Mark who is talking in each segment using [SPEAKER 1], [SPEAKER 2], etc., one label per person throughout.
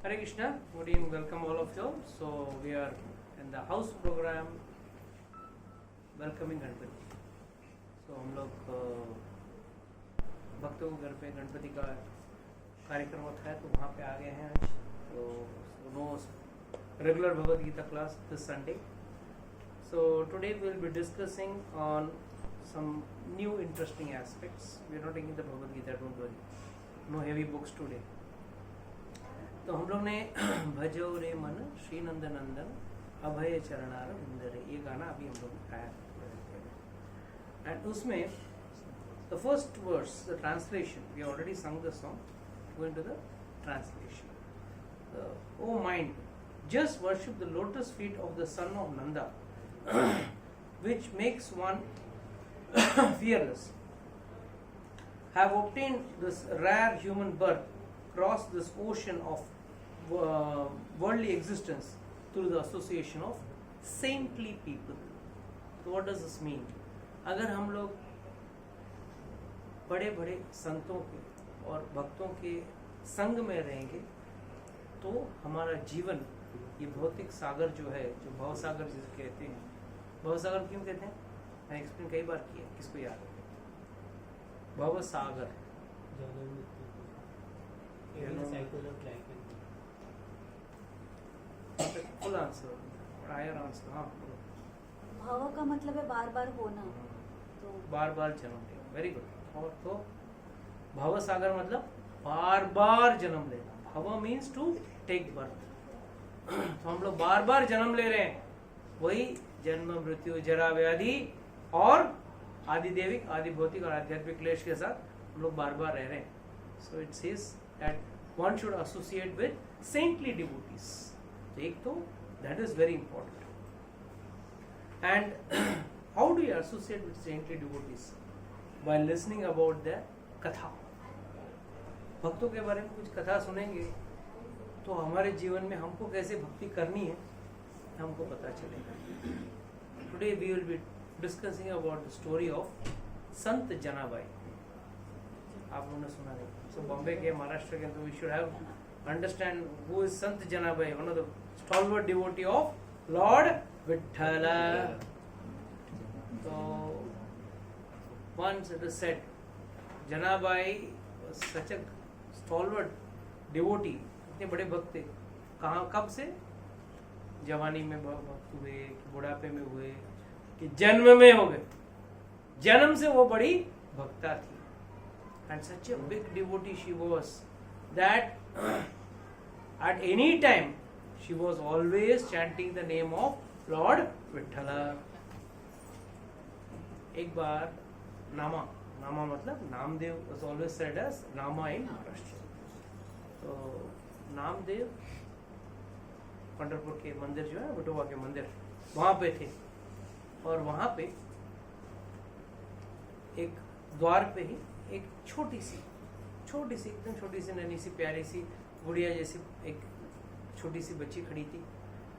[SPEAKER 1] Hare Krishna, good evening, welcome all of you. So we are in the house program welcoming Ganpati. So हम लोग भक्तों को घर पे गणपति का कार्यक्रम होता है तो वहाँ पे आ गए हैं आज. तो no regular Bhagavad Gita class this Sunday. So today we will be discussing on some new interesting aspects. We are not taking the Bhagavad Gita, don't worry. No heavy books today. तो हम लोग ने भजो रे मन श्री नंद नंदन अभय चरणार विंदर ये गाना अभी हम लोग ने गाया एंड उसमें the first verse the translation we already sang the song going to the translation. O mind just worship the lotus feet of the son of Nanda which makes one fearless. Have obtained this rare human birth, crossed this ocean of worldly existence through the association of saintly people. So what does this mean? अगर हम लोग बड़े बड़े संतों के और भक्तों के संग में रहेंगे तो हमारा जीवन ये भौतिक सागर जो है, जो भव सागर जिसे कहते हैं, भव सागर क्यों कहते हैं? मैंने एक्सप्लेन कई बार किया, किसको याद है? भव सागर फुल आंसर, प्रायर आंसर. हाँ,
[SPEAKER 2] भाव का मतलब है बार बार होना, तो
[SPEAKER 1] बार बार जन्म लेना. Very good. और तो भव सागर मतलब बार बार जन्म लेना. भव मीन्स टू टेक बर्थ. तो हम लोग बार बार जन्म ले रहे हैं, वही जन्म मृत्यु जरा व्याधि और आदि देविक आदि भौतिक और आध्यात्मिक क्लेश के साथ हम लोग बार बार रह रहे हैं. So it says that one should associate with saintly devotees. एक तो that is very important. And how do you associate with saintly devotees? By listening about the कथा. भक्तों के बारे में कुछ कथा सुनेंगे तो हमारे जीवन में हमको कैसे भक्ति करनी है हमको पता चलेगा. Today we will be discussing about the story of संत जनाबाई. आप लोगों ने सुना नहीं? सो बॉम्बे के, महाराष्ट्र के, तो we should have understand who is Sant Janabai, one of the stalwart devotee of lord Vitthal. तो once it is said Janabai was such a stalwart devotee, इतने बड़े भक्त थे. कहाँ, कब से? जवानी में भक्त हुए कि बुढ़ापे में हुए कि जन्म में हो गए? जन्म से वो बड़ी भक्ता थी. And such a big devotee she was that at any time she was always chanting the name of Lord Vithala. एक बार नामा मतलब Namdev was always said as Nama in Maharashtra. तो नामदेव पंढरपुर के मंदिर जो है, विठोबा के मंदिर, वहां पे थे. और वहां पे एक द्वार पे ही एक छोटी सी एकदम छोटी सी नन्ही सी प्यारी सी गुड़िया जैसी एक छोटी सी बच्ची खड़ी थी.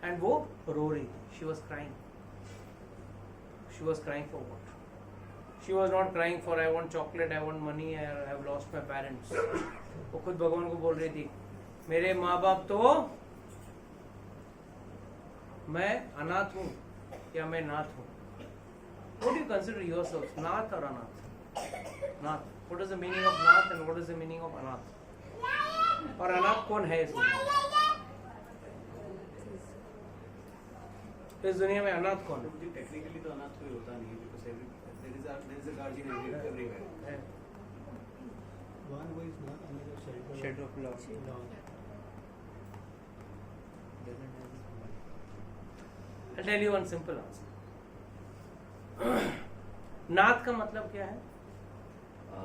[SPEAKER 1] एंड वो रो रही थी. She was crying for what? She was not crying for I want chocolate, I want money, I have lost my parents. वो खुद भगवान को बोल रही थी, मेरे माँ बाप तो, मैं अनाथ हूँ या मैं नाथ हूँ. What do you consider yourselves, नाथ और अनाथ? नाथ. What is the meaning of Nath and what is the meaning of अनाथ? और अनाथ कौन है इस दुनिया में? इस दुनिया में अनाथ कौन है?
[SPEAKER 3] टेक्निकली तो अनाथ कोई होता नहीं, because there is a guardian everywhere.
[SPEAKER 4] One who is not under the
[SPEAKER 1] Shelter of love. I'll tell you one simple answer. नाथ का मतलब क्या है?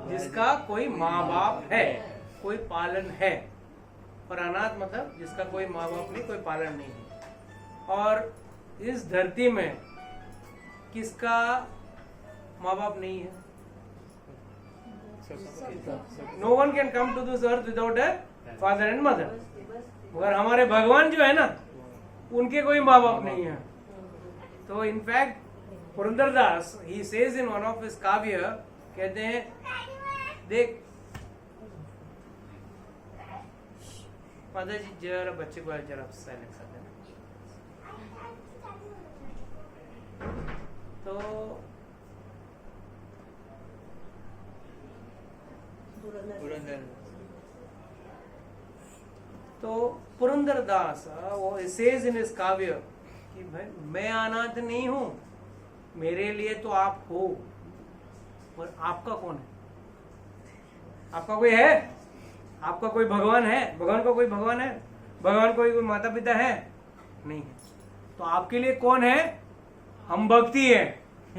[SPEAKER 1] जिसका कोई माँ बाप है, कोई पालन है. और अनाथ मतलब जिसका कोई माँ बाप नहीं, कोई पालन नहीं है. और इस धरती में किसका माँ बाप नहीं है? No one can come to this earth without a father and mother. मगर हमारे भगवान जो है ना, उनके कोई माँ बाप नहीं है. तो in fact Purandara Dasa he says in one of his काव्य, कहते हैं, देख माता जी जरा बच्चे को जरा साइलेंट कर देना। तो पुरंदर दास वो सेज इन इस काव्य कि भाई मैं अनाथ नहीं हूं, मेरे लिए तो आप हो, पर आपका कौन है? आपका कोई है? आपका कोई भगवान है? भगवान का कोई भगवान है? भगवान कोई माता पिता है? नहीं है। तो आपके लिए कौन है? हम भक्ति है,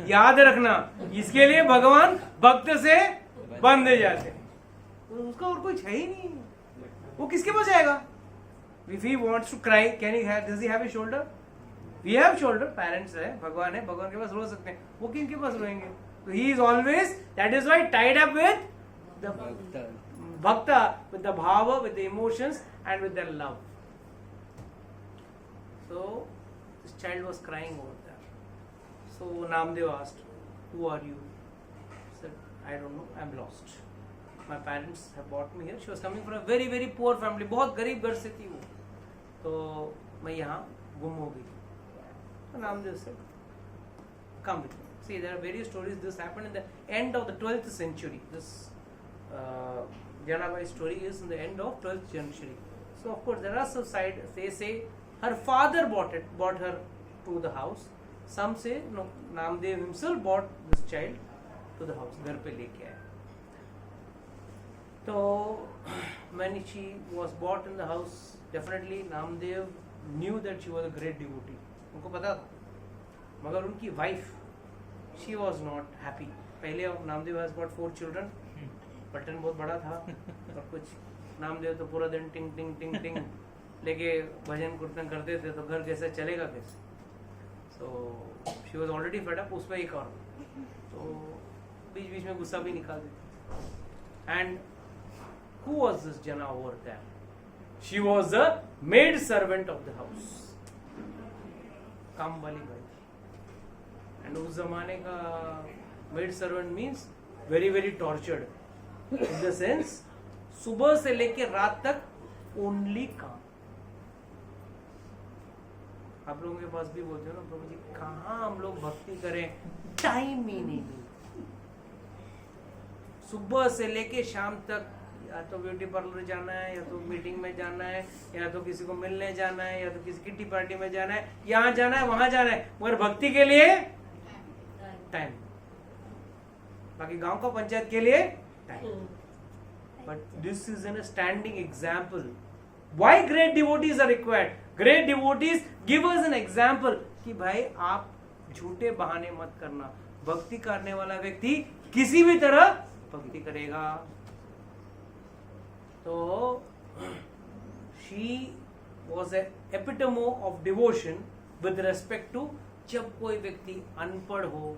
[SPEAKER 1] याद रखना। इसके लिए भगवान भक्त से बंधे जाते हैं, उसका और कुछ है ही नहीं। वो किसके पास जाएगा? If he wants to cry, can he have? Does he have a shoulder? We have shoulder. Parents है, भगवान है, भगवान के पास रो सकते हैं। वो किनके पास रोएंगे? So he is always, that is why, tied up with the bhakta, with the bhava, with the emotions, and with their love. So this child was crying over there. So Namdev asked, "Who are you?" He said, "I don't know. I'm lost. My parents have brought me here." She was coming from a very very poor family. बहुत गरीब घर से थी वो। तो मैं यहाँ गुम हो गई। तो Namdev said, "Come with me." See, there are various stories. This happened in the end of the 12th century. This Janabai story is in the end of 12th century. So of course there are some side. They say her father brought her to the house. Some say no, Namdev himself brought this child to the house. घर पे लेके आया। तो when she was brought in the house, definitely Namdev knew that she was a great devotee. उनको पता था, मगर उनकी wife, she was not happy. पहले Namdev has got 4 children. Button बहुत बड़ा था और कुछ नामदेव तो पूरा दिन टिंग टिंग टिंग टिंग लेके भजन कीर्तन करते थे, तो घर कैसे चलेगा कैसे? So she was already fed up, उसमें एक और, तो बीच बीच में गुस्सा भी निकाल देती। And who was this Jana over there? She was the maid servant of the house, काम वाली भाई। एंड उस जमाने का maid servant means very very tortured, in the sense सुबह से लेकर रात तक ओनली काम। आप लोगों के पास भी बोलते हो ना, प्रभु जी कहाँ हम लोग भक्ति करें, टाइम ही नहीं मिलता। सुबह से लेके शाम तक या तो ब्यूटी पार्लर जाना है, या तो मीटिंग में जाना है, या तो किसी को मिलने जाना है, या तो किसी किटी पार्टी में जाना है, यहाँ जाना है वहां जाना है, मगर भक्ति के लिए टाइम, बाकी गांव का पंचायत के लिए time. But this is a standing example. Why great devotees are required? Great devotees give us an example कि भाई आप झूठे बहाने मत करना। भक्ति करने वाला व्यक्ति किसी भी तरह भक्ति करेगा। तो she was an epitome of devotion with respect to, जब कोई व्यक्ति अनपढ़ हो,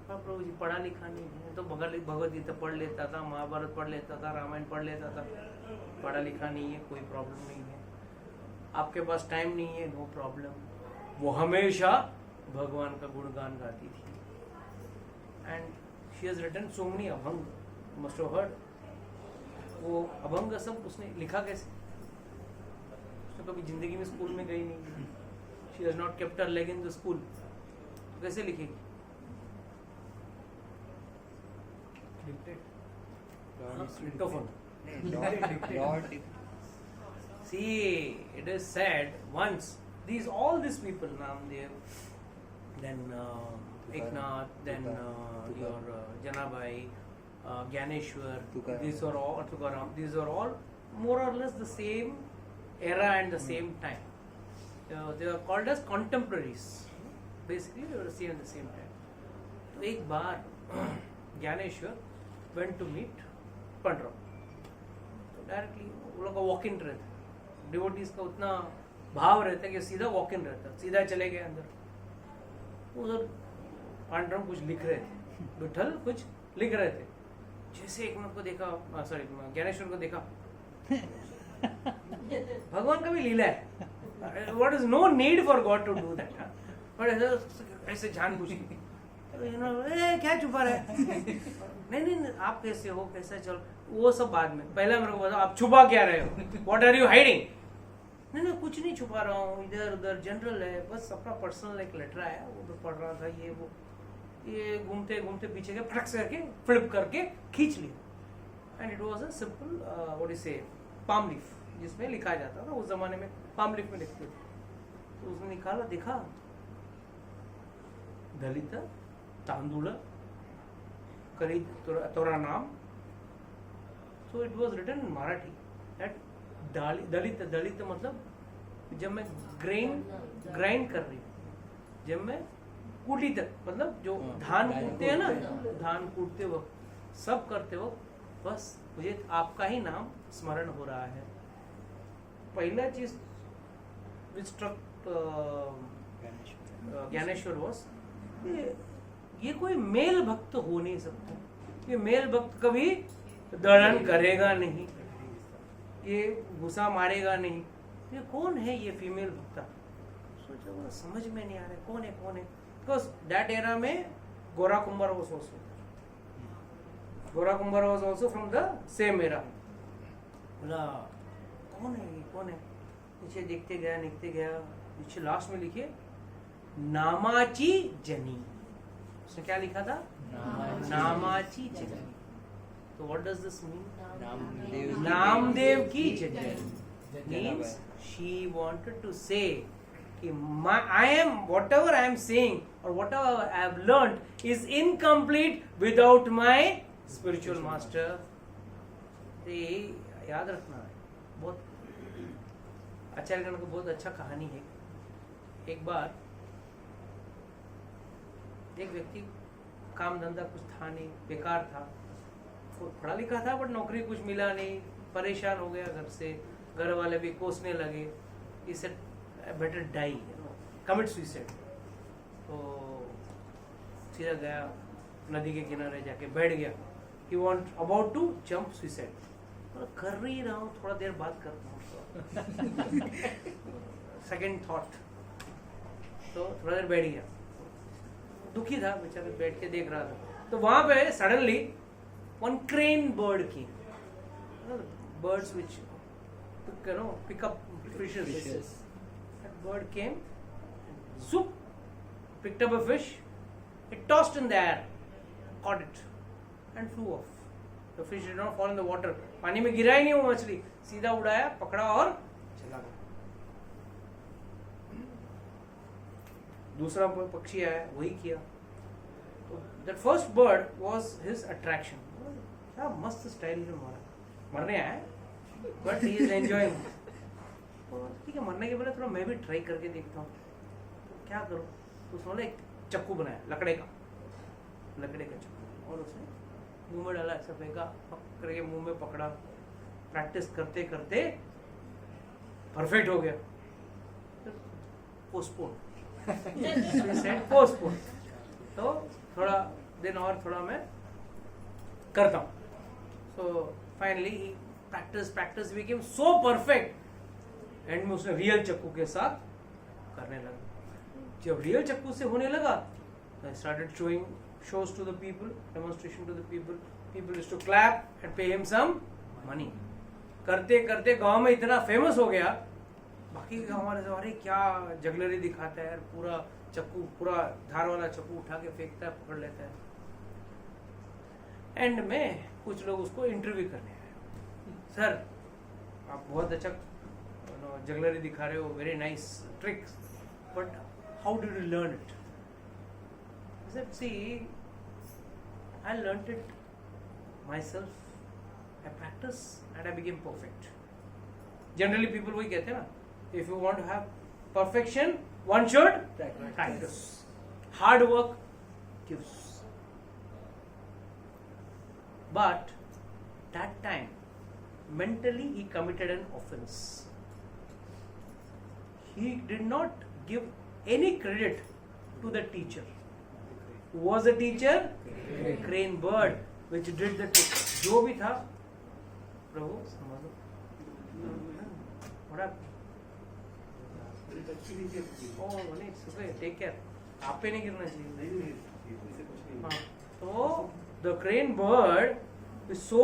[SPEAKER 1] प्रभु जी पढ़ा लिखा नहीं है तो भगवत गीता पढ़ लेता था, महाभारत पढ़ लेता था, रामायण पढ़ लेता था, पढ़ा लिखा नहीं है कोई प्रॉब्लम नहीं है। आपके पास टाइम नहीं है, नो प्रॉब्लम। वो हमेशा भगवान का गुणगान गाती थी। And she has written so many abhang, must have heard. वो अभंग सब उसने लिखा कैसे? उसने कभी जिंदगी में स्कूल में गई नहीं, she has not kept her leg in the school, तो कैसे लिखेगी? See, it is said once all these people, Namdev, then Eknath, then your Janabai, Gyaneshwar, these are all Tukaram, these are all more or less the same era and the same time. They are called as contemporaries. Basically, they were seen at the same time. तो एक बार Dnyaneshwar went to meet Pandram. तो directly वो लोग का walk in रहता है, devotees का उतना भाव रहता है कि सीधा वॉक इन रहता है, सीधा चले गए अंदर। उधर पांडुरंग कुछ लिख रहे थे, विठल कुछ लिख रहे थे। जैसे एक को देखा, सॉरी ज्ञानेश्वर को देखा, भगवान का भी लीला है, what is no need for God to do that, but ऐसे जान पूछी क्या छुपा रहा है? नहीं आप कैसे हो, कैसा चल, वो सब बाद में, पहले मेरे को बताओ आप छुपा क्या रहे हो, व्हाट आर यू हाइडिंग? नहीं कुछ नहीं छुपा रहा हूँ, इधर उधर जनरल है, बस अपना पर्सनल एक लेटर आया वो तो पढ़ रहा था, ये वो, ये घूमते घूमते पीछे के फटक से करके फ्लिप करके खींच लिया। And it was a simple what is से पाम लीफ, जिसमें लिखा जाता था उस जमाने में, पाम लीफ में लिखते थे। तो उसने निकाला, देखा दलित तांदूळ करी तोरा नाम। So it was written in Marathi that Dalit, Dalit मतलब जब मैं ग्राइंड कर रही हूँ, जब मैं कूटित मतलब जो धान कूटते हैं ना, धान कूटते वक्त सब करते वक्त बस मुझे आपका ही नाम स्मरण हो रहा है। पहला चीज which struck ज्ञानेश्वर was ये कोई मेल भक्त हो नहीं सकता, ये मेल भक्त कभी दर्शन करेगा नहीं, ये गुस्सा मारेगा नहीं, ये कौन है ये फीमेल भक्ता? सोचा वो समझ में नहीं आ रहा कौन है कौन है। बिकॉज दैट एरा में गोरा Kumbhar was also, Gora Kumbhar was also from the same era. बोला कौन है ये कौन है? नीचे देखते गया नीचे लास्ट में लिखे नामाची जनी। उसने क्या लिखा था? नामाची जनी। तो what does this mean? Namdev की जनी मीन्स शी वांटेड टू से कि I am whatever I am saying or whatever I have learned is incomplete without my spiritual master। ये याद रखना है, बहुत आचार्यगण को बहुत अच्छा कहानी है। एक बार एक व्यक्ति काम धंधा कुछ था नहीं, बेकार था, पढ़ा लिखा था बट नौकरी कुछ मिला नहीं, परेशान हो गया घर से, घर वाले भी कोसने लगे, he said better die, commit suicide। तो सीधा गया नदी के किनारे जाके बैठ गया, he want about to jump suicide। कर ही रहा हूँ, थोड़ा देर बात करता हूँ सेकंड थॉट। तो थोड़ा देर बैठ गया, दुखी था बेचारा, बैठ के देख रहा था। तो वहां पे सडनली वन क्रेन बर्ड की, birds which pick up fishes। That bird came, swoop, picked up a fish, it tossed in the air, caught it and flew off। The fish did not fall in the water, पानी में गिरा ही नहीं वो मछली, सीधा उड़ाया, पकड़ा और चला गया। दूसरा पक्षी आया, वही किया। तो that first bird was his attraction। क्या मस्त स्टाइल में मारा, मरने आया बट ही इज एंजॉयिंग। ठीक है, मरने के पहले थोड़ा मैं भी ट्राई करके देखता हूँ, तो क्या करूँ? तो उसने एक चक्कू बनाया, लकड़े का चक्कू, और उसने मुंह में डाला, ऐसा फेंका, पकड़ के मुंह में पकड़ा। प्रैक्टिस करते करते परफेक्ट हो गया। पोस्टपोन तो थोड़ा दिन और थोड़ा मैं करता हूँ। So finally practice became so perfect, and में उसने रियल चक्कू के साथ करने लगा। जब रियल चक्कू से होने लगा, I started showing shows to the people, demonstration to the people. People used to clap and pay him some money। करते करते गांव में इतना फेमस हो गया, बाकी गांव वाले से अरे क्या जगलरी दिखाता है यार, पूरा चक्कू, पूरा धार वाला चक्कू उठा के फेंकता है, पकड़ लेता है। एंड में कुछ लोग उसको इंटरव्यू करने आए, सर आप बहुत अच्छा जगलरी दिखा रहे हो, very nice tricks, but how did you learn it? I said, see, I learnt it myself, I practice and I became perfect। Generally people वही कहते हैं ना, if you want to have perfection, one should practice। Hard work gives। But that time, mentally he committed an offense। He did not give any credit to the teacher। Who was the teacher? Crane bird, which did the trick। जो भी था, प्रभु समझो, बड़ा take care, आप पे नहीं गिरना चाहिए। हाँ, तो the crane bird is so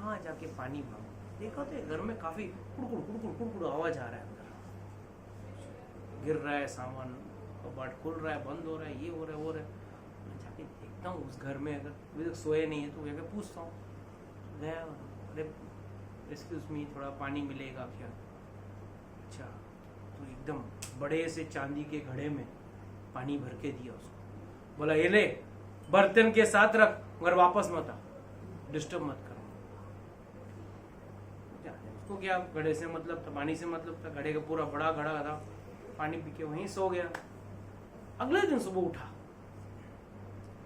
[SPEAKER 1] वहां जाके पानी मांगो। देखा तो घर में काफी कुड़कुड़ कुड़कुड़ कुड़कुड़ आवाज आ रहा है, अंदर गिर रहा है सामान, कबाट खुल रहा है, बंद हो रहा है, ये हो रहा है, वो हो रहा है। मैं जाके देखता हूँ उस घर में, अगर अभी तक सोए नहीं है तो जाके पूछता हूँ, गया, अरे एक्सक्यूज मी, थोड़ा पानी मिलेगा क्या? अच्छा, तो एकदम बड़े से चांदी के घड़े में पानी भर के दिया उसको, बोला ये ले, बर्तन के साथ रख, मगर वापस मत आ, डिस्टर्ब मत करो। उसको क्या घड़े से मतलब था, पानी से मतलब था, घड़े का पूरा बड़ा घड़ा था, पानी पी के वहीं सो गया। अगले दिन सुबह उठा,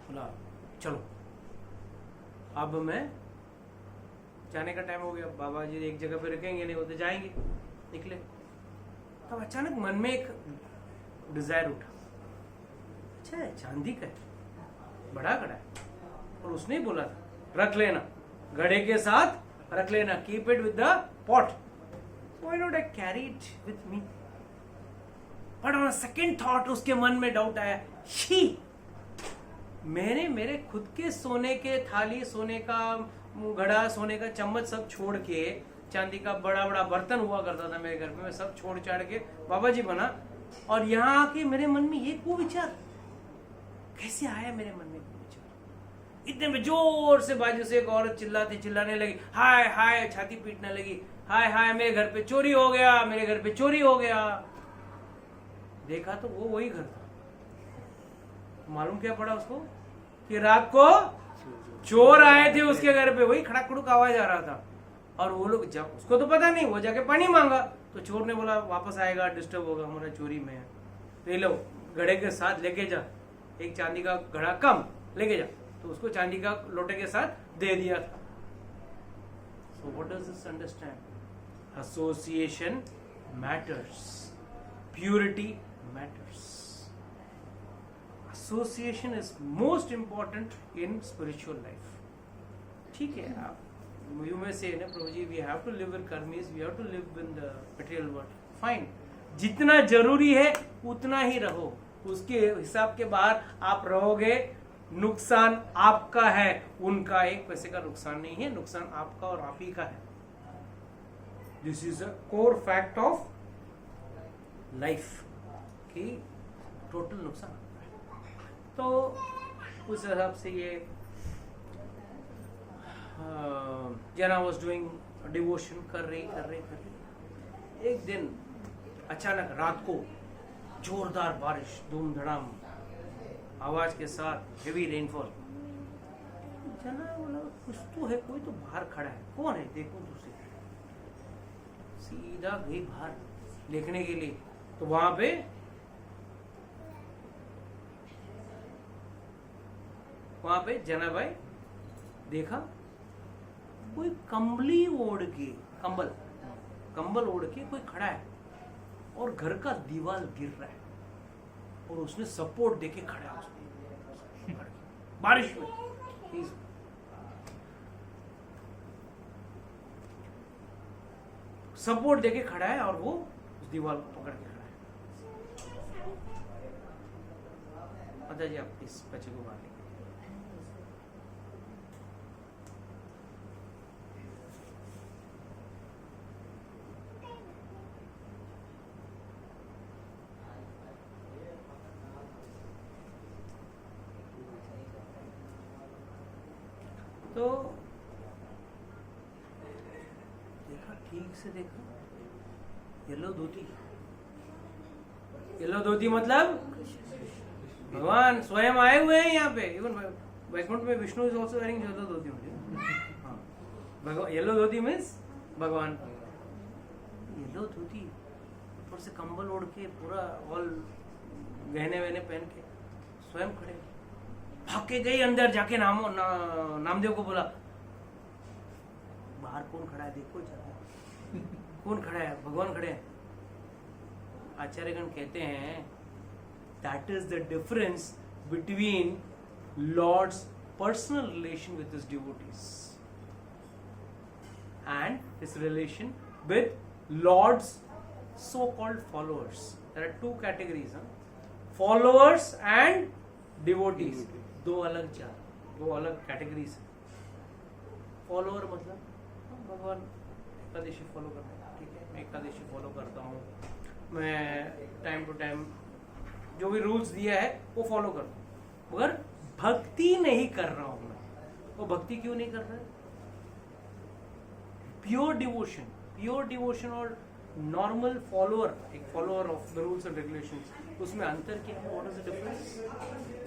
[SPEAKER 1] बोला चलो अब मैं जाने का टाइम हो गया, बाबा जी एक जगह पे रुकेंगे नहीं, वो तो जाएंगे। निकले, तब अचानक मन में एक डिजायर उठा, अच्छा है, चांदी का है, बड़ा घड़ा है, और उसने ही बोला था रख लेना, घड़े के साथ रख लेना, keep it with the pot, why not I carry it with me. But on second thought उसके मन में डाउट आया, शी, मैंने मेरे खुद के सोने के थाली, सोने का घड़ा, सोने का चम्मच सब छोड़ के, चांदी का बड़ा बड़ा बर्तन हुआ करता था मेरे घर में, मैं सब छोड़ छाड़ के बाबा जी बना, और यहाँ आके मेरे मन में ये कुविचार कैसे आया? मेरे मन में कुविचार, इतने में जोर से बाजू से एक औरत चिल्लाने लगी, हाय हाय, छाती पीटने लगी, हाय हाय, मेरे घर पे चोरी हो गया, मेरे घर पे चोरी हो गया। देखा तो वो वही घर था। मालूम क्या पड़ा उसको कि रात को चोर आए थे उसके घर पे, वही खड़क खड़ुक आवाज आ रहा था। और वो लोग, जब उसको तो पता नहीं, वो जाके पानी मांगा तो चोर ने बोला वापस आएगा, डिस्टर्ब होगा, हमारा चोरी में है, तो ये लो घड़े के साथ लेके जा, एक चांदी का घड़ा कम लेके जा, तो उसको चांदी का लोटे के साथ दे दिया था। So what does this understand? Association matters, purity matters, association is most important in spiritual life. ठीक है, आप you may say na Prabhu ji, we have to live in karmis, we have to live in the material world, fine, जितना जरूरी है उतना ही रहो, उसके हिसाब के बाहर आप रहोगे, नुकसान आपका है, उनका एक पैसे का नुकसान नहीं है, नुकसान आपका और आप ही का है। This is a core fact of life कि टोटल नुकसान आपका है। तो उस हिसाब से ये जना वॉज डूइंग डिवोशन, कर रही, एक दिन अचानक रात को जोरदार बारिश, धूम धड़ाम आवाज के साथ हेवी रेनफॉल। जना बोला कुछ तो है, कोई तो बाहर खड़ा है, कौन है देखो, दूसरी सीधा गई बाहर देखने के लिए, तो वहां पे जना भाई देखा कोई कंबली ओढ़ के, कंबल ओढ़ के कोई खड़ा है, और घर का दीवार गिर रहा है, और उसने सपोर्ट देके खड़ा है उसने बारिश में, सपोर्ट देके खड़ा है, और वो उस दीवार को पकड़ के खड़ा है। अच्छा जी, आप इस बच्चे को बाहर लेंगे। तो देखा, ठीक से देखा, येलो धोती मतलब भगवान स्वयं आए हुए हैं यहाँ पे। इवन वैकुंठ में Vishnu is also wearing yellow dhoti होती है। हाँ, भगवान येलो धोती मीन्स भगवान येलो धोती, ऊपर से कंबल ओढ़ के, पूरा ऑल गहने वहने पहन के स्वयं खड़े, भाग के गई अंदर, जाके नामदेव को बोला बाहर कौन खड़ा है देखो जरा, कौन खड़ा है? भगवान खड़े हैं। आचार्यगण कहते हैं that is the difference between Lord's personal relation with his devotees and his relation with Lord's so called followers. There are two categories, followers and devotees, दो अलग कैटेगरीज। फॉलोअर मतलब भगवान एकादशी फॉलो करना है, ठीक है, मैं एकादशी फॉलो करता हूँ, मैं टाइम टू टाइम जो भी रूल्स दिया है वो फॉलो करता हूँ, मगर भक्ति नहीं कर रहा हूँ मैं। वो भक्ति क्यों नहीं कर रहा है? प्योर डिवोशन और नॉर्मल फॉलोअर, एक follower of the rules and regulations, उसमें अंतर क्या है? What is the difference?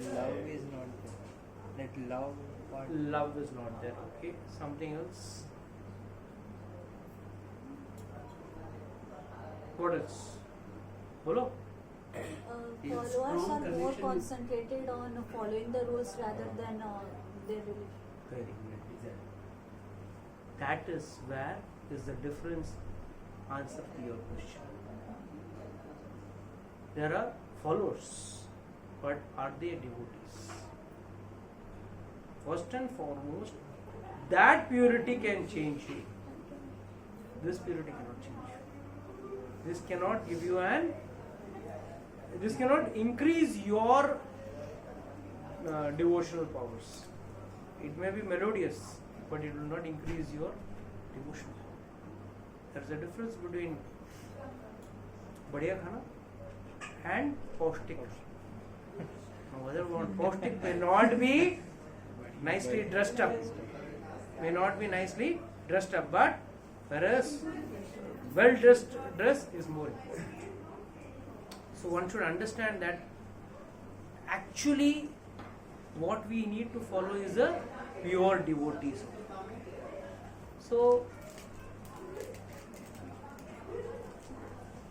[SPEAKER 5] Love is not there. That love part.
[SPEAKER 1] Love is not there. Okay, something else. What else? Bolo.
[SPEAKER 2] Followers are more concentrated on following the rules rather than their religion.
[SPEAKER 1] Very good. That is where is the difference. Answer to your question. There are followers, but are they devotees? First and foremost, that purity can change you. This purity cannot change you. This cannot give you this cannot increase your devotional powers. It may be melodious, but it will not increase your devotion. There's a difference between बढ़िया खाना and पौष्टिक. Now, whether we want पौष्टिक may not be nicely dressed up, but whereas well dress is more important. So one should understand that actually what we need to follow is a pure devotees. So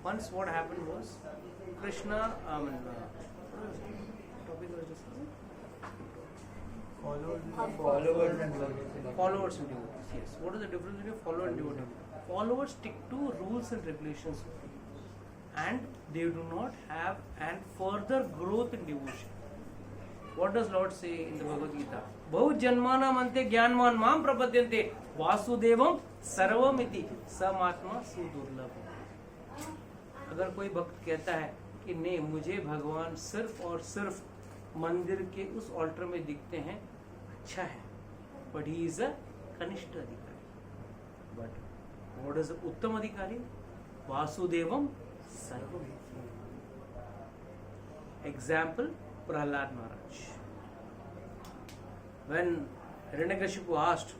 [SPEAKER 1] once what happened was Krishna, topic was just
[SPEAKER 5] Followers and devotees.
[SPEAKER 1] followers and devotees. Yes. What is the difference between follower and devotee? Followers stick to rules and regulations, and they do not have and further growth in devotion. What does Lord say in the Bhagavad Gita? Bahut janmanam ante jnanman mam prapadyante vasudevam sarvamiti samatma sudurlabh. अगर कोई भक्त कहता है कि नहीं, मुझे भगवान सिर्फ और सिर्फ मंदिर के उस ऑल्टर में दिखते हैं, अच्छा है, बट ही इज अ कनिष्ठ अधिकारी. बट व्हाट इज उत्तम अधिकारी? वासुदेवम सर्वमिति. Example Prahlad Maharaj. When Hiranyakashipu asked,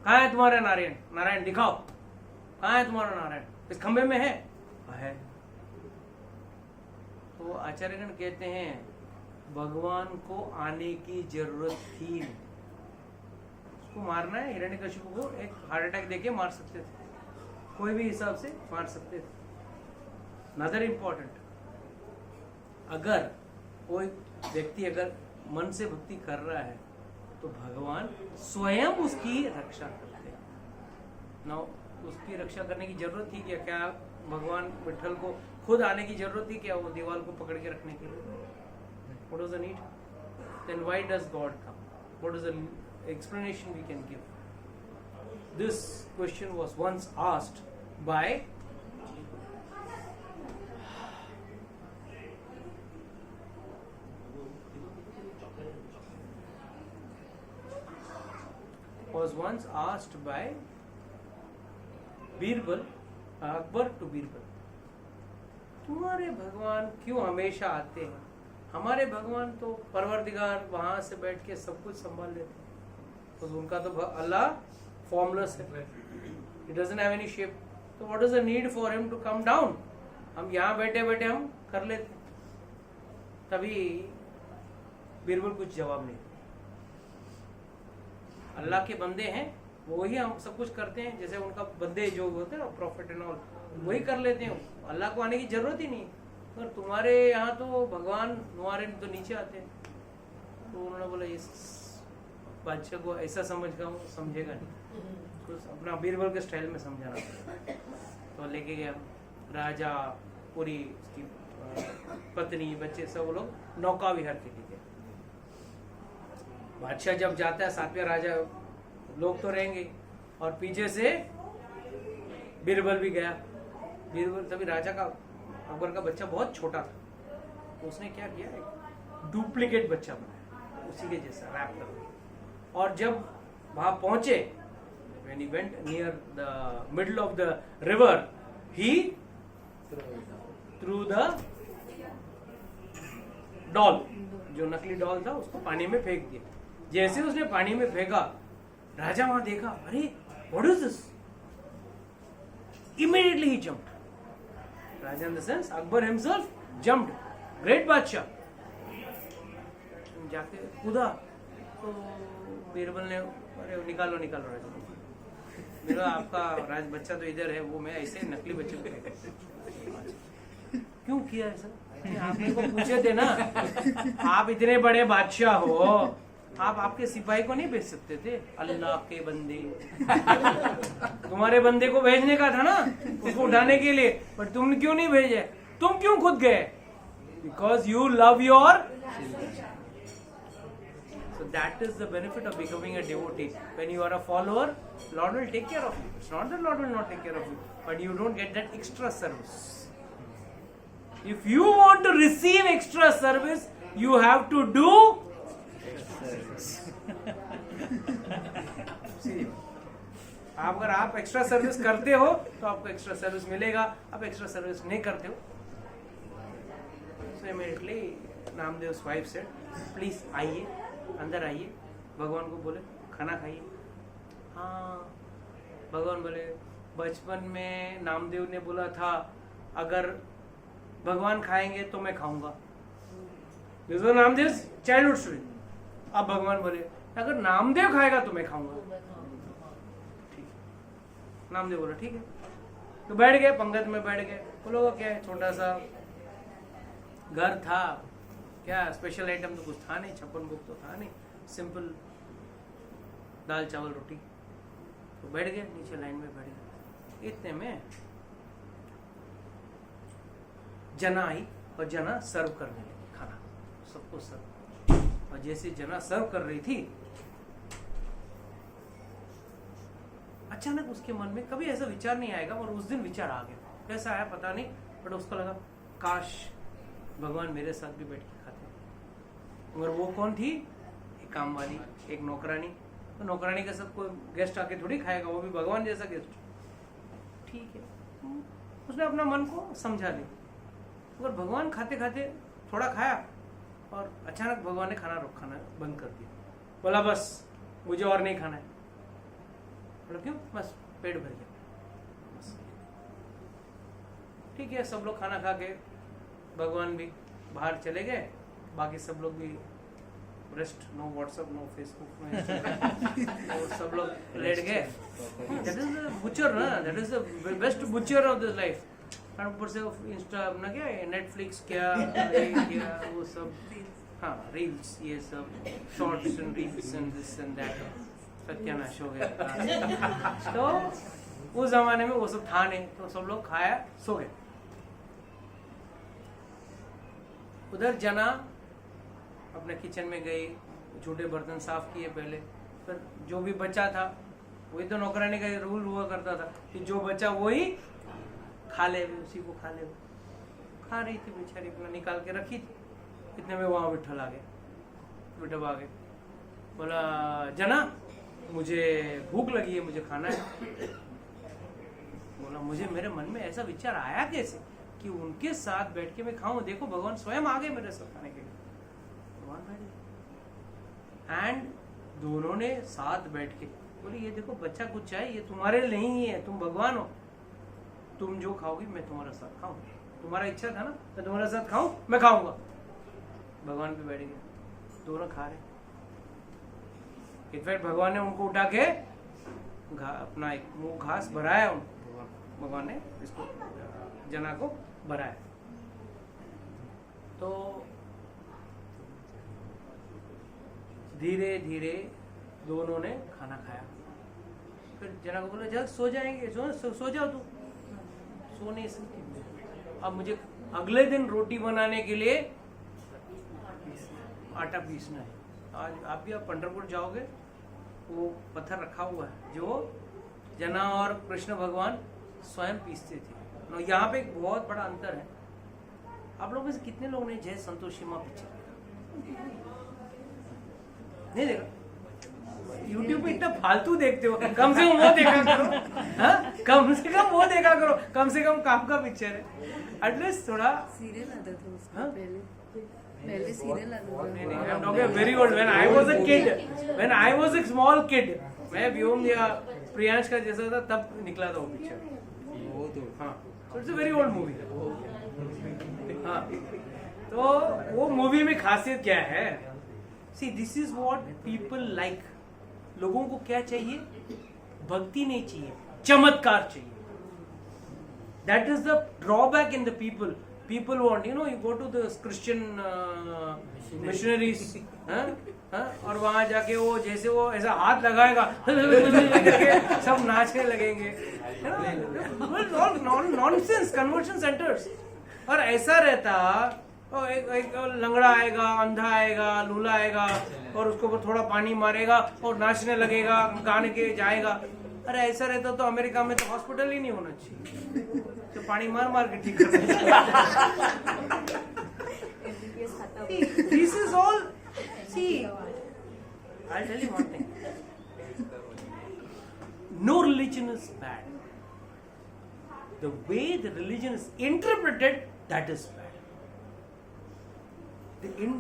[SPEAKER 1] कहाँ है तुम्हारा नारायण? नारायण दिखाओ, कहाँ है तुम्हारा नारायण? इस खंबे में है. तो आचार्यगण कहते हैं भगवान को आने की जरूरत थी नहीं. उसको मारना है, हिरण्यकशिपु को एक हार्ट अटैक देके मार सकते थे, कोई भी हिसाब से मार सकते थे. नदर इम्पोर्टेंट, अगर कोई व्यक्ति अगर मन से भक्ति कर रहा है तो भगवान स्वयं उसकी रक्षा करते हैं. नाउ उसकी रक्षा करने की जरूरत थी क्या? क्या भगवान विठल को खुद आने की जरूरत थी क्या वो दीवार को पकड़ के रखने के लिए? What was the need? Then why does God come? What is the explanation we can give? This question was once asked by Birbal, Akbar to Birbal. तुम्हारे भगवान क्यों हमेशा आते हैं? हमारे भगवान तो परवरदिगार वहां से बैठ के सब कुछ संभाल लेते हैं. तो उनका तो अल्लाह फॉर्मलेस है, he doesn't have any shape. तो what is the need for him to come down? हम यहाँ बैठे बैठे हम कर लेते. तभी बीरबल कुछ जवाब नहीं. अल्लाह के बंदे हैं, वो ही हम सब कुछ करते हैं. जैसे उनका बंदे जो होते हैं ना, प्रॉफिट एंड ऑल, वही कर लेते हैं. अल्लाह को आने की जरूरत ही नहीं. पर तुम्हारे यहाँ तो भगवान तुम्हारे तो नीचे आते हैं. तो उन्होंने बोला इस बादशाह को ऐसा समझेगा नहीं, तो अपना बीरबल के स्टाइल में समझाना. तो लेके गया राजा, पूरी उसकी पत्नी, बच्चे, सब लोग नौका विहार के लिए. बादशाह जब जाता है, साथ में राजा लोग तो रहेंगे, और पीछे से बीरबल भी गया. बीरबल तभी राजा का, अकबर का बच्चा बहुत छोटा था, तो उसने क्या किया, एक डुप्लीकेट बच्चा बनाया उसी के जैसा रैप कर. और जब वहां पहुंचे when he went near the middle of the river, he threw the doll, जो नकली डॉल था उसको पानी में फेंक दिया. जैसे उसने पानी में फेंका, राजा वहां देखा, अरे what is this? Immediately he jumped. Raja in the sense Akbar himself jumped. Great बादशाह. जाके कूदा तो बीरबल ने अरे निकालो निकालो राजा, मेरा आपका राज बच्चा तो इधर है, वो मैं ऐसे नकली बच्चे को क्यों किया ऐसा? आपने को पूछे थे ना, आप इतने बड़े बादशाह हो, आप आपके सिपाही को नहीं भेज सकते थे? अल्लाह के बंदे, तुम्हारे बंदे को भेजने का था ना उसको उठाने के लिए, पर तुम क्यों नहीं भेजे? तुम क्यों खुद गए? Because you love your. So that is the benefit of becoming a devotee. When you are a follower, Lord will take care of you. It's not that Lord will not take care of you, but you don't get that extra service. If you want to receive extra service, you have to do अगर आप extra service करते हो तो आपको extra service मिलेगा. आप extra service नहीं करते हो, so immediately Namdev wife said, please आइए, अंदर आइए. भगवान को बोले खाना खाइए. हाँ, भगवान बोले बचपन में नामदेव ने बोला था अगर भगवान खाएंगे तो मैं खाऊंगा. Namdev childhood story. अब भगवान बोले अगर नामदेव खाएगा तो मैं खाऊंगा. ठीक, नामदेव बोला ठीक है. तो बैठ गए, पंगत में बैठ गए. बोलो क्या है, छोटा सा घर था, क्या स्पेशल आइटम तो कुछ था नहीं, 56 भोग तो था नहीं, सिंपल दाल चावल रोटी. तो बैठ गए, नीचे लाइन में बैठ गए. इतने में जना आई और जना सर्व करने लगी खाना, सबको सर्व. और जैसे जना सर्व कर रही थी, अचानक उसके मन में कभी ऐसा विचार नहीं आएगा, और उस दिन विचार आ गया. कैसा आया पता नहीं, बट उसको लगा काश भगवान मेरे साथ भी बैठ के खाते. और वो कौन थी? एक काम वाली, एक नौकरानी. तो नौकरानी के साथ कोई गेस्ट आके थोड़ी खाएगा, वो भी भगवान जैसा गेस्ट. ठीक है, उसने अपना मन को समझा लिया. अगर भगवान खाते खाते थोड़ा खाया और अचानक भगवान ने खाना बंद कर दिया. बोला बस मुझे और नहीं खाना है. बोला क्यों? बस पेट भर गया. बस ठीक है, सब लोग खाना खा के भगवान भी बाहर चले गए. बाकी सब लोग भी rest, no WhatsApp, no Facebook, no Instagram, और सब लोग लेट गए. दैट इज द बुचर ना, that is the best butcher of this life. और ऊपर से इंस्टा अपना क्या है, नेटफ्लिक्स क्या वो सब, हाँ रील्स, ये सब shorts and reels and this and that, सत्यानाश हो गया. तो उस जमाने में वो सब था नहीं, तो सब लोग खाया सो गए. उधर जना अपने किचन में गई, झूठे बर्तन साफ किए पहले. फिर जो भी बचा था, वही तो नौकरानी का रूल हुआ करता था कि जो बचा वही खा ले, उसी को खा ले. खा रही थी बेचारी, अपना निकाल के रखी थी. इतने में वहां विठल आ गए. विठल आ गए, बोला जना मुझे भूख लगी है, मुझे खाना है. बोला मुझे, मेरे मन में ऐसा विचार आया कैसे कि उनके साथ बैठ के मैं खाऊं. देखो भगवान स्वयं आ गए मेरे साथ खाने के लिए. भगवान बैठ गए एंड दोनों ने साथ बैठ के बोले ये देखो बच्चा कुछ है, ये तुम्हारे लिए नहीं है, तुम भगवान हो, तुम जो खाओगी मैं तुम्हारे साथ खाऊं. तुम्हारा इच्छा था ना, मैं तुम्हारे साथ खाऊं, मैं खाऊंगा. भगवान भी बैठ गए, दोनों खा रहे. इनफैक्ट भगवान ने उनको उठा के अपना एक मुंह घास भराया. भगवान ने इसको जना को भराया. तो धीरे धीरे दोनों ने खाना खाया. फिर जना को बोला जल्द सो जाएंगे, सो जाओ. तू सो नहीं सकती, अब मुझे अगले दिन रोटी बनाने के लिए आटा पीसना है. आज आप भी पंढरपुर जाओगे, वो पत्थर रखा हुआ है जो जना और कृष्ण भगवान स्वयं पीसते थे. यहाँ पे एक बहुत बड़ा अंतर है. आप लोगों में से कितने लोगों ने जय संतोषी माँ पिक्चर नहीं देखा? यूट्यूब पे इतना फालतू देखते हो, कम से कम वो देखा करो। हाँ, कम से कम वो देखा करो, कम से कम काम का पिक्चर है एटलीस्ट थोड़ा।
[SPEAKER 6] सीरियल आता था उसका
[SPEAKER 1] हाँ?
[SPEAKER 6] पहले सीरियल आता था।
[SPEAKER 1] नहीं, I'm talking very old. When I was a kid, when I was a small kid, मैं व्योम या प्रियांश का जैसा था तब निकला था वो पिक्चर।
[SPEAKER 5] वो तो
[SPEAKER 1] हाँ, so it's a very old movie. हाँ, तो वो मूवी में खासियत क्या है? See, this is what people like. लोगों को क्या चाहिए? भक्ति नहीं चाहिए, चमत्कार चाहिए. That is the drawback in the people. People want, you go to the Christian missionaries, और वहां जाके वो जैसे वो ऐसा हाथ लगाएगा करके सब नाचने लगेंगे, नॉनसेंस कन्वर्शन सेंटर्स। और ऐसा रहता, एक लंगड़ा आएगा, अंधा आएगा, लूला आएगा और उसको ऊपर थोड़ा पानी मारेगा और नाचने लगेगा, गाने के जाएगा। अरे ऐसा रहता तो अमेरिका में तो हॉस्पिटल ही नहीं होना चाहिए, तो पानी मार मार के ठीक करना चाहिए। This is all. See, I'll tell you one thing. No religion is bad. The way the religion is interpreted, that is bad.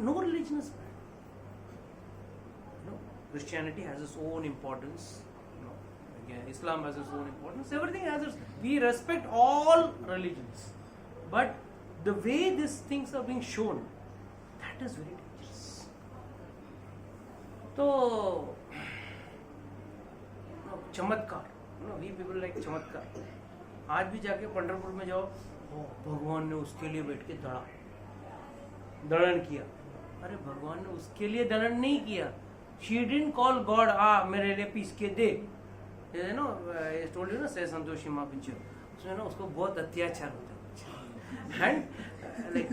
[SPEAKER 1] No religion is bad. Christianity has its own importance. Again, Islam has its own importance. Everything has its. We respect all religions, but the way these things are being shown, that is very dangerous. So, चमत्कार, we people like चमत्कार. आज भी जाके पंढरपुर में जाओ, भगवान ने उसके लिए बैठ के दर्शन किया। अरे भगवान ने उसके लिए दर्शन नहीं किया। She didn't call God, मेरे लिए पीस के दे। You know, I told you ना, say संतोषी माँ पिक्चर, उसमें ना उसको बहुत अत्याचार होता है, and like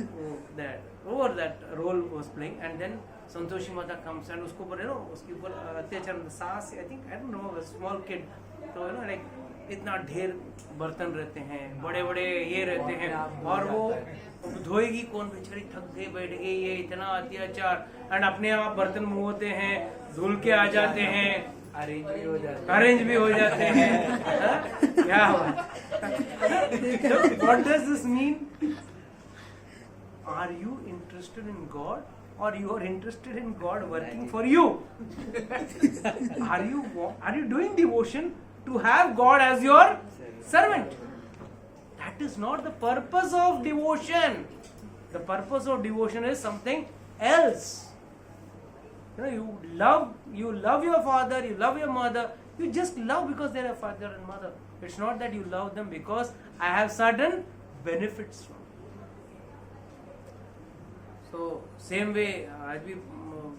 [SPEAKER 1] that over that role was playing, and then Santoshi Mata comes and उसको ऊपर उसके ऊपर अत्याचार, सास, I think, I don't know, a small kid, तो like इतना ढेर बर्तन रहते हैं, बड़े बड़े ये रहते हैं, और वो धोएगी कौन, बेचारी थक गई, बैठ गई, ये इतना अत्याचार, एंड अपने आप बर्तन मुँह होते हैं, धुल के आ जाते हैं, अरेंज भी हो जाते हैं। क्या हुआ? What does this mean? Are you interested in God, or you are interested in God working for you? Are you doing devotion to have God as your servant? That is not the purpose of devotion. The purpose of devotion is something else. You love your father, you love your mother, you just love because they are father and mother. It's not that you love them because I have certain benefits from it. So same way, आज भी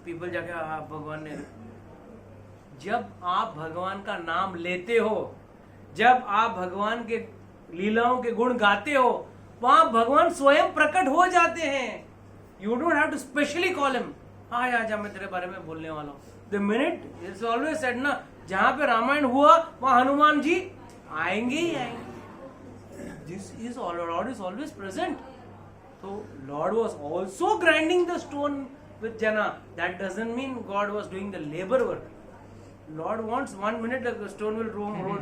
[SPEAKER 1] people जाके भगवान ने, जब आप भगवान का नाम लेते हो, जब आप भगवान के लीलाओं के गुण गाते हो, वहां भगवान स्वयं प्रकट हो जाते हैं। You don't have to specially call him. हाँ आजा, मैं तेरे बारे में बोलने वाला हूँ। The minute it's always said ना, जहाँ पे रामायण हुआ वहाँ हनुमान जी आएंगे ही आएंगे। This is all, Lord is always present. So Lord was also grinding the stone with Jana. That doesn't mean God was doing the labor work. Lord wants 1 minute the stone will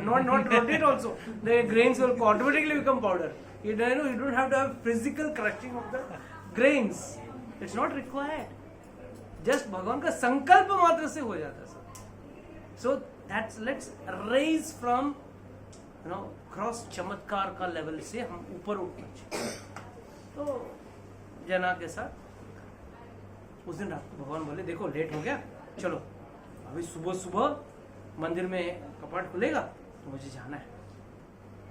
[SPEAKER 1] not rotate also. The grains will automatically become powder. You don't have to have physical crushing of the grains. It's not required. Just भगवान का संकल्प मात्र से हो जाता है सब. So let's raise from cross चमत्कार का लेवल से हम ऊपर उठना चाहिए। तो जना के साथ उस दिन रात को भगवान बोले, देखो लेट हो गया, चलो अभी सुबह सुबह मंदिर में कपाट खुलेगा तो मुझे जाना है।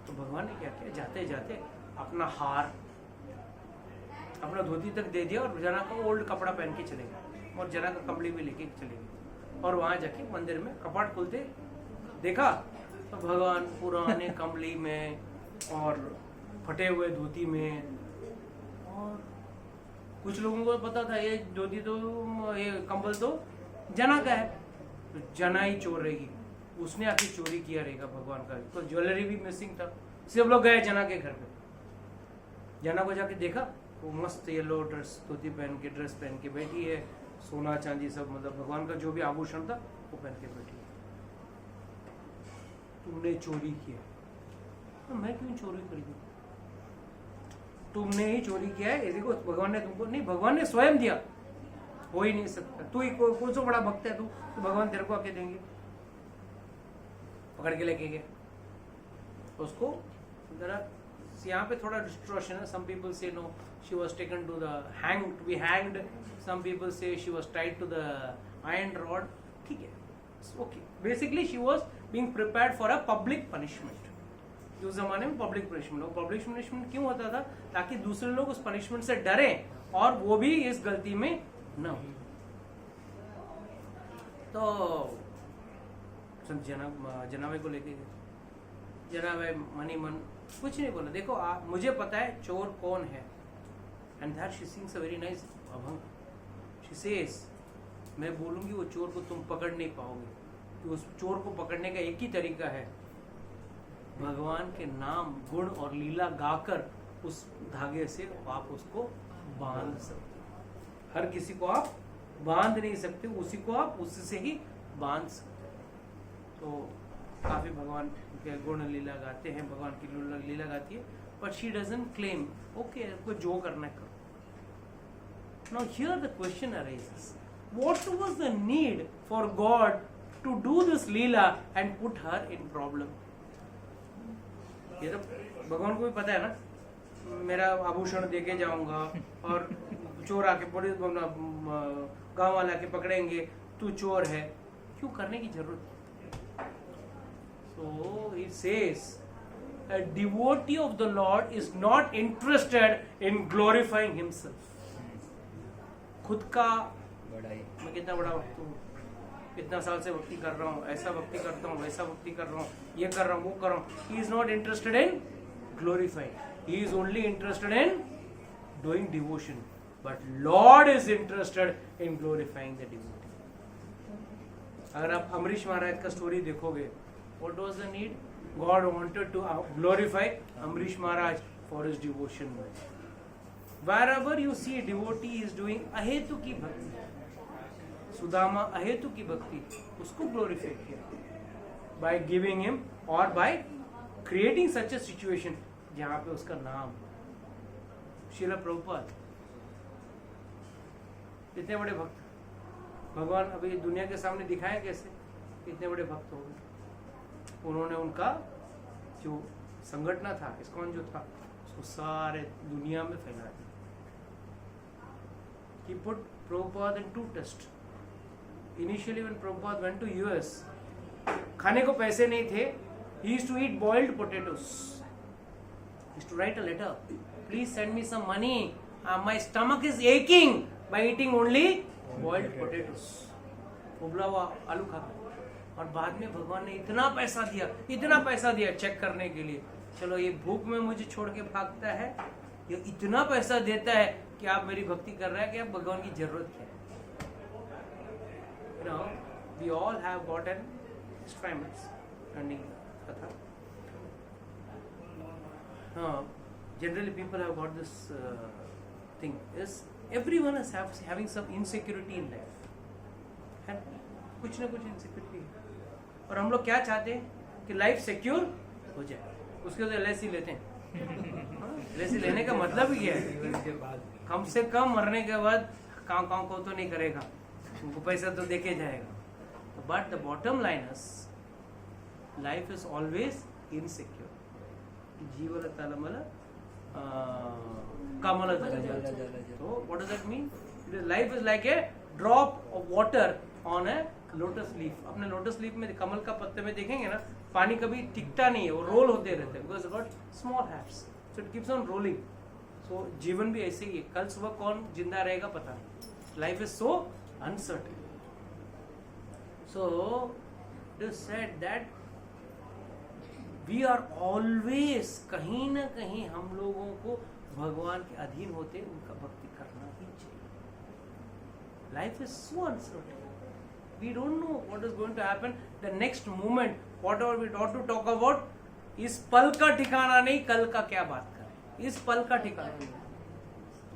[SPEAKER 1] तो भगवान ने क्या किया, जाते जाते अपना हार, अपना धोती तक दे दिया और जना का ओल्ड कपड़ा पहन के चले गए और जना का कंबली भी लेके चले गए। और वहां जाके मंदिर में कपाट खुलते देखा तो भगवान पुराने कंबली में और फटे हुए धोती में, और कुछ लोगों को पता था ये धोती तो ये कंबल तो जना का है, तो जना ही चोर रहेगी, उसने आके चोरी किया रहेगा भगवान का। तो ज्वेलरी भी मिसिंग था। सब लोग गए जना के घर पे, जना को जाके देखा वो मस्त येलो ड्रेस धोती पहन के ड्रेस पहन के बैठी है, सोना चांदी सब, मतलब भगवान का जो भी आभूषण था वो पहन के बैठी, तुमने चोरी किया। तो मैं क्यों चोरी करूँ? तुमने ही चोरी किया है, इसी को भगवान ने तुमको नहीं, भगवान ने स्वयं दिया, हो ही नहीं सकता। तू ही कौन सा बड़ा भक्त है तू, तो भगवान तेरे को आके देंगे। पकड़ के लेके गए उसको। जरा यहाँ पे थोड़ा डिस्ट्रॉशन है। Some people say no she was taken to the hang to be hanged, some people say she was tied to the iron rod. ठीक है, okay. Basically she was being prepared for a public punishment. उस जमाने में public punishment, public punishment क्यों होता था? ताकि दूसरे लोग उस पनिशमेंट से डरें और वो भी इस गलती में न हो। तो संत जनावे को लेके गए, जनावे मनी मन कुछ नहीं बोला। देखो मुझे पता है चोर कौन है। And that she sings a very nice abhang. She says, मैं बोलूंगी वो चोर को तुम पकड़ नहीं पाओगे, कि उस चोर को पकड़ने का एक ही तरीका है, भगवान के नाम गुण और लीला गाकर उस धागे से आप उसको बांध सकते हो। हर किसी को आप बांध नहीं सकते, उसी को आप उससे ही बांध सकते हो। तो काफी भगवान के गुण लीला गाते हैं, भगवान की लीला गाती है, but she doesn't claim okay आपको जो करना है करो। Now here the question arises, what was the need for God to do this leela and put her in problem? ये तो भगवान को भी पता है ना, मेरा आभूषण देके जाऊंगा और चोर आके पुलिस गांव वाले आके पकड़ेंगे, तू चोर है, क्यों करने की जरूरत? So it says, a devotee of the Lord is not interested in glorifying himself. खुद का
[SPEAKER 5] बड़ाई,
[SPEAKER 1] मैं कितना बड़ा भक्त हूँ, इतना साल से भक्ति कर रहा हूँ, ऐसा भक्ति करता हूँ, वैसा भक्ति कर रहा हूँ, ये कर रहा हूँ, वो कर रहा हूँ. He is not interested in glorifying. He is only interested in doing devotion. But Lord is interested in glorifying the devotee. अगर आप अमरीश महाराज का स्टोरी देखोगे, what was the need? God wanted to glorify Amrish Maharaj for his devotion. Wherever you see a devotee is doing अहेतु की भक्ति, सुदामा अहेतु की भक्ति, उसको glorify किया by giving him or by creating such a situation जहाँ पे उसका नाम. श्रील प्रभुपाद इतने बड़े भक्त, भगवान अभी दुनिया के सामने दिखाए कैसे इतने बड़े भक्त हो गए. उन्होंने उनका जो संगठन था, इस्कॉन जो था, उसको सारे दुनिया में फैला दिया. He put Prabhupada in 2 tests. Initially when Prabhupada went to US, खाने को पैसे नहीं थे. He used to eat boiled potatoes. He used to write a letter. Please send me some money. My stomach is aching by eating only boiled potatoes. उबला हुआ आलू खाता. और बाद में भगवान ने इतना पैसा दिया चेक करने के लिए. चलो ये भूख में मुझे छोड़ के भागता है, ये इतना पैसा देता है कि आप मेरी भक्ति कर रहे हैं, कि आप भगवान की जरूरत क्या है. You know, we all have gotten experiments learning कथा. Generally people have got this thing is everyone is having some insecurity in life. है कुछ ना कुछ इनसिक्योरिटी है. और हम लोग क्या चाहते हैं कि लाइफ सिक्योर हो जाए, उसके बाद LIC लेते हैं. LIC लेने का मतलब ही है कम से कम मरने के बाद काम को तो नहीं करेगा, उनको पैसा तो देके जाएगा. But the bottom line is life is always insecure. जीवन तलमल कमल जल. तो what does that mean? Life is like a drop of water on a lotus leaf. अपने लोटस लीफ में कमल का पत्ते में देखेंगे ना, पानी कभी टिकता नहीं है, वो रोल होते रहते हैं, because got small haps, so it keeps on rolling. सो जीवन भी ऐसे ही है. कल सुबह कौन जिंदा रहेगा पता नहीं. Life is so uncertain. So it is said that we are always, कहीं ना कहीं हम लोगों को भगवान के अधीन होते उनका भक्ति करना ही चाहिए. Life is so uncertain. We don't know what is going to happen the next moment. Whatever we ought to talk about, इस पल का ठिकाना नहीं, कल का क्या बात करें. इस पल का ठिकाना नहीं,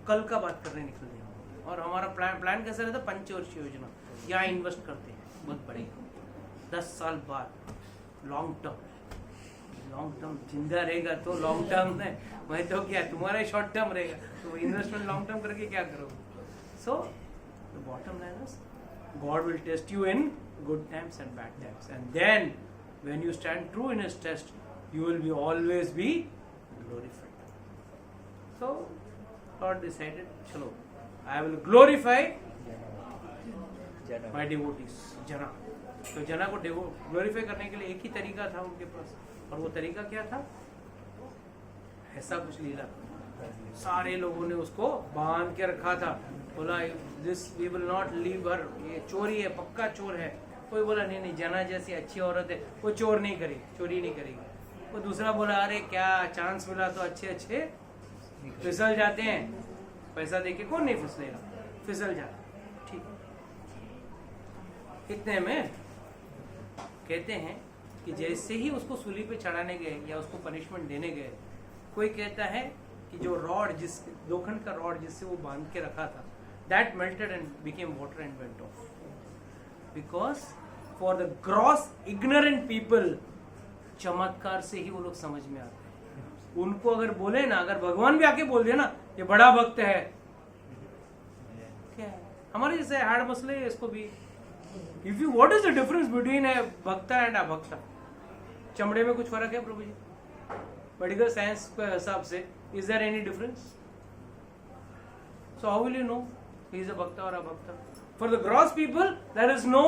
[SPEAKER 1] कल का बात करने निकल जाएंगे. और हमारा प्लान कैसा रहता है? पंचवर्षीय योजना. यहाँ इन्वेस्ट करते हैं, बहुत बढ़ेगा 10 साल बाद लॉन्ग टर्म जिंदा रहेगा तो लॉन्ग टर्म है, मैं तो क्या तुम्हारा शॉर्ट टर्म रहेगा, तो इन्वेस्टमेंट लॉन्ग टर्म करके क्या करोगे? So the bottom line is God will test you in good times and bad times, and then when you stand true in His test, you will be always be glorified. So Lord decided, chalo, I will glorify
[SPEAKER 5] Jana.
[SPEAKER 1] my devotees, जना. तो जना को glorify करने के लिए एक ही तरीका था उनके पास, और वो तरीका क्या था? ऐसा कुछ लीला, सारे लोगों ने उसको बांध के रखा था, बोला this we will not leave her, ये चोरी है, पक्का चोर है। कोई बोला नहीं नहीं, जना जैसी अच्छी औरत है, वो चोर नहीं करेगी, चोरी नहीं करेगी। वो दूसरा बोला अरे क्या चांस मिला तो अच्छे अच्छे फिसल जाते हैं, पैसा देके कौन नहीं फिसलेगा, फिसल जाते। ठीक, इतने में कहते हैं कि जैसे ही उसको सूली पे चढ़ाने गए या उसको पनिशमेंट देने गए, कोई कहता है कि जो रॉड, जिस लोखंड का रॉड जिससे वो बांध के रखा था, that melted and became water and went of, because for the gross ignorant people चमत्कार से ही वो लोग समझ में आते हैं। उनको अगर बोले ना, अगर भगवान भी आके बोल दिया ना ये बड़ा भक्त है, क्या है हमारे जैसे हार्ड मसले है इसको भी। If you what is the difference between a bhakta and अभक्ता? चमड़े में कुछ फर्क है प्रभु जी? मेडिकल साइंस के हिसाब से is there any difference? So how will you know he is a bhakta or a bhakta? For the gross people there is no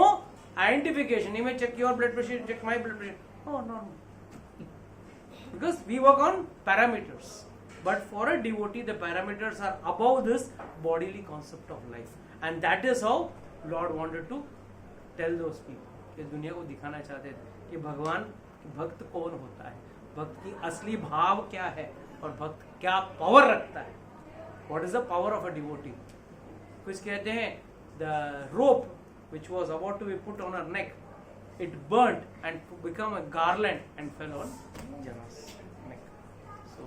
[SPEAKER 1] identification. He may check your blood pressure, check my blood pressure. Oh no, because we work on parameters, but for a devotee the parameters are above this bodily concept of life, and that is how Lord wanted to tell those people. कि दुनिया को दिखाना चाहते थे कि भगवान भक्त कौन होता है, भक्त की असली भाव क्या है, और भक्त क्या पावर रखता है। What is the power of a devotee? कुछ कहते हैं the rope which was about to be put on her neck, it burnt and became a garland and fell on Jana's neck. So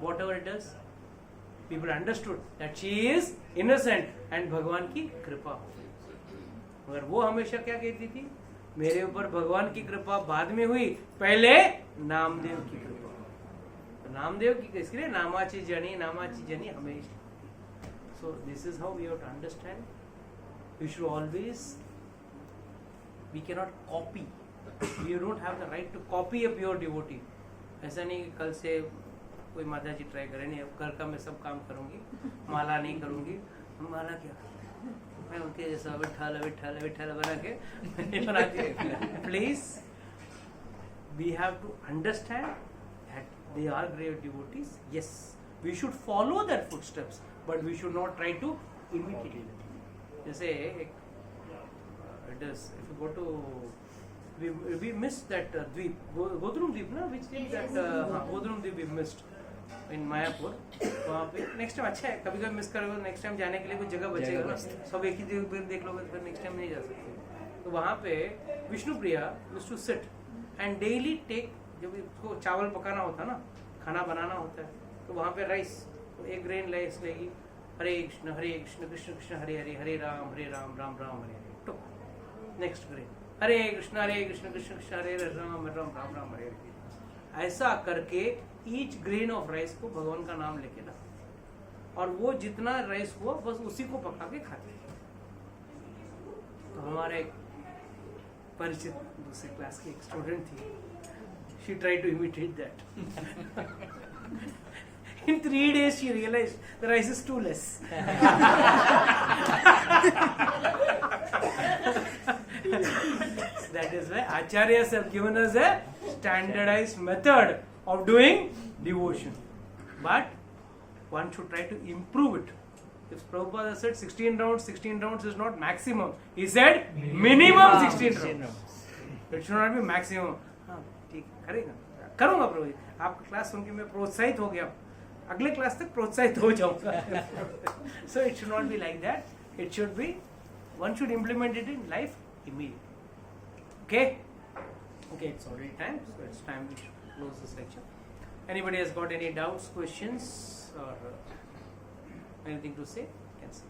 [SPEAKER 1] whatever it is, people understood that she is innocent and भगवान की कृपा हो गई। मगर वो हमेशा क्या कहती थी, मेरे ऊपर भगवान की कृपा बाद में हुई, पहले नामदेव की कृपा। नामदेव की किसके लिए? नामाची जनी हमेशा। So this is how we have to understand, we should always, we can not copy, we don't have the right to copy a pure devotee. ऐसा नहीं कि कल से कोई माता जी ट्राई करे, नहीं कल का मैं सब काम करूंगी, माला नहीं करूंगी। माला क्या, मैं उनके जैसा विठ्ठल विठ्ठल विठ्ठल बना के बनाती है। Please we have to understand that they are great devotees. Yes, we should follow their footsteps, but we should not try to imitate them. जैसे एक it is, if you go to, we missed that द्वीप, गोद्रुम द्वीप ना, which is that गोद्रुम द्वीप we missed in Mayapur. वहाँ पे next time अच्छा है, कभी कभी मिस करोगे नेक्स्ट टाइम जाने के लिए कुछ जगह बचेगा ना, सब एक ही जगह देख लोगे तो फिर नेक्स्ट टाइम नहीं जा सकते। तो वहाँ पे Vishnu Priya used to sit and daily take, जब इसको चावल पकाना होता है ना, खाना बनाना होता है, तो वहाँ पे राइस, तो एक ग्रेन राइस लेगी, हरे कृष्ण कृष्ण कृष्ण हरे हरे, हरे राम राम राम हरे हरे, तो नेक्स्ट ग्रेन हरे कृष्ण कृष्ण कृष्ण हरे राम राम हरे हरे। ऐसा करके ईच ग्रेन ऑफ राइस को भगवान का नाम लेके ना, और वो जितना राइस हुआ बस उसी को पका के खाते। तो हमारे एक परिचित दूसरी क्लास की एक स्टूडेंट थी, she tried to imitate that. In 3 days she realized the rice is too less. That is why Acharyas have given us a standardized method of doing devotion. But one should try to improve it. If Prabhupada said 16 rounds is not maximum. He said minimum 16 rounds. It should not be maximum. ठीक करूंगा प्रभु जी, आपका class सुन के मैं प्रोत्साहित हो गया, अगले class तक प्रोत्साहित हो जाऊंगा। So it should not be like that, it should be, one should implement it in life immediately. Okay, it's already time, so it's time we should close this lecture. Anybody has got any doubts, questions और anything to say, can से।